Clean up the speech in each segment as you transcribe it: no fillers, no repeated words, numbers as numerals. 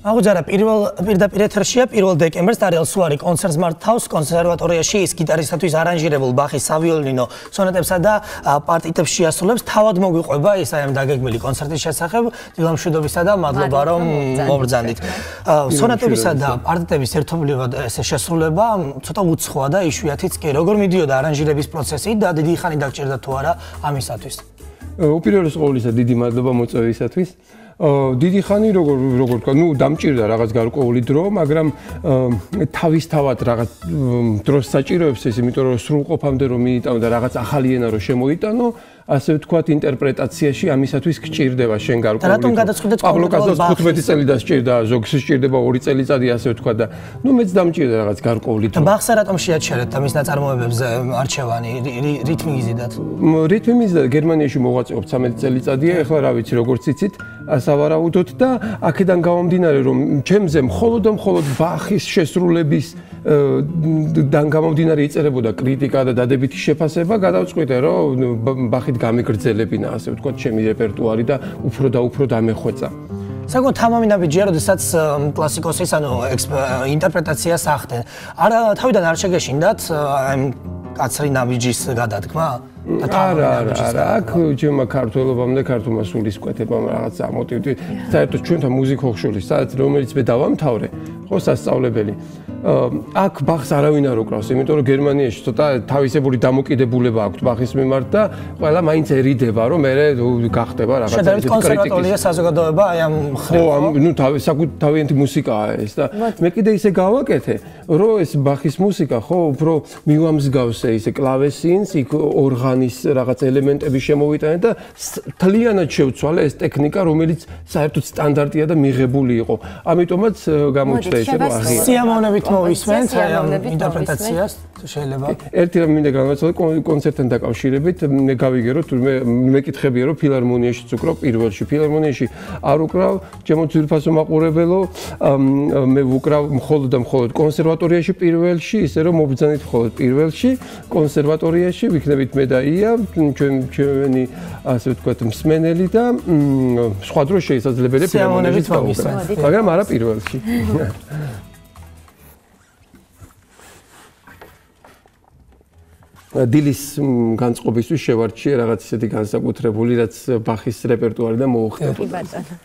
აღუჯარა პირდაპირ ეთერშია 1 დეკემბერს დარიელ სუარი კონცერტს მართავს კონსერვატორიაში ის გიტარისტისთვის არანჟირებულ ბახის სავიოლინო სონატებსა და პარტიტებს შეასრულებს. თავად მოგვიყვება ის აი ამ დაგეგმილი კონცერტის შესახებ დილამშვიდობისა და მადლობა რომ მობრძანდით. სონატებისა და პარტიტების ერთობლივად ესე შესრულება ცოტა უცხოა და იშვიათიც კი. როგორ მიდიოდა არანჟირების პროცესი და დიდი ხანი დაგჭირდა თუ არა ამისათვის? უპირველეს ყოვლისა დიდი მადლობა მოწვევისათვის. დიდი ხანი როგორ თქვა, დამჭირდა რაღაც გარკვეული დრო, მაგრამ თავისთავად რაღაც დროს საჭიროებს ეს, იმიტომ რომ სრულყოფამდე რომ მიიტანო და რაღაც ახალი ენა რომ შემოიტანო, ასე ვთქვათ, ინტერპრეტაციაში ამისათვის გჭირდება შენ გარკვეული. რატომ გადაწყვეტეთ პაბლო კასას 15 წელი დასჭირდა, ზოგს სჭირდება 2 წელიწადი, ასე ვთქვათ და მეც დამჭირდა რაღაც გარკვეული დრო. და ბახს რატომ შეაჩერეთ და მის ნაწარმოებებზე არჩევანი რითმი იზიდათ? რითმი მიზდა გერმანიაში მოღვაწეობ 13 წელიწადია, ეხლა რა ვიცი, როგორც იცით, ასავარაუდოთ და აქედან გამომდინარე რომ ჩემზე მხოლოდ ბახის შესრულების დან გამომდინარე იწერებოდა კრიტიკა და დადებითი შეფასება, გადავწყვიტე რომ ბახით გამეგრძელებინა, ასე ვთქვათ, ჩემი რეპერტუარი და უფრო და უფრო დამეხვეწა. საკუთარ თამამინაბიჯია, როდესაც კლასიკოსის ანუ ინტერპრეტაციას ახდენ. არა, თავიდან არ შეგეშინდათ ამ კაცრი ნაბიჯის გადადგმა? არა, აქ ჩემმა ქართველობამ და ქართულმა სულისკვეთებამ რაღაც ამოტივდი. საერთოდ ჩვენთან მუსიკოხშულის, სადაც რომელიც მე დავამთავრე, ხო, სასწავლებელი. აქ ბახს არავინ არ უკრავს, იმიტომ რომ გერმანიაში ცოტა თავისებური დამოკიდებულება აქვს ბახის მიმართ და ყველა მაინც ერიდება, რომ მე გახდება რაღაცა კრიტიკის. კონსერვატორია საზოგადოება აი ამ თავიანთი მუსიკაა ეს და მე კიდე ისე გავაკეთე, რომ ეს ბახის მუსიკა ხო უფრო მივამსგავსე ისე კლავესინს, იქ ორღანის რაღაც ელემენტები შემოვიტანე და თლიანად შევცვალე ეს ტექნიკა, რომელიც საერთოდ სტანდარტია და მიღებული იყო. ამიტომაც გამოჩნდა ისე რომ აღია. სიამოვნებით მოვისმენთ აი ამ ინტერპრეტაციას, შეიძლება. ერთი რამ მინდა განვაცვალო კონცერტთან დაკავშირებით, მე გავიგერო თუ მე მეკითხებია რომ ფილარმონიაშიც უკრავ პირველში. ფილარმონიაში არ უკრავ, ჩემო ძვირფასო მაყურებელო, მე ვუკრავ მხოლოდ კონსერვატორიაში პირველში, ისე რომ მობრძანეთ მხოლოდ პირველში, კონსერვატორიაში ვიქნებით მე და ია, ჩვენი ასე ვთქვათ მსმენელი და სხვა დროს შესაძლებელია ფილარმონიაშიც გავუკრავ, მაგრამ არა პირველში. დილის განწყობისთვის შევარჩიე რაღაც ისეთი განსაკუთრებული, რაც ბახის რეპერტუარიდან მოუხდა. კი ბატონო.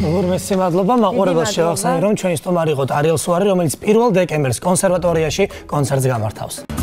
უღურმესი მადლობა, მაყურებელს შევახსენე, რომ ჩვენი სტუმარი იყო არიელ სუარი, რომელიც 1 დეკემბერს კონსერვატორიაში კონცერტს გამართავს.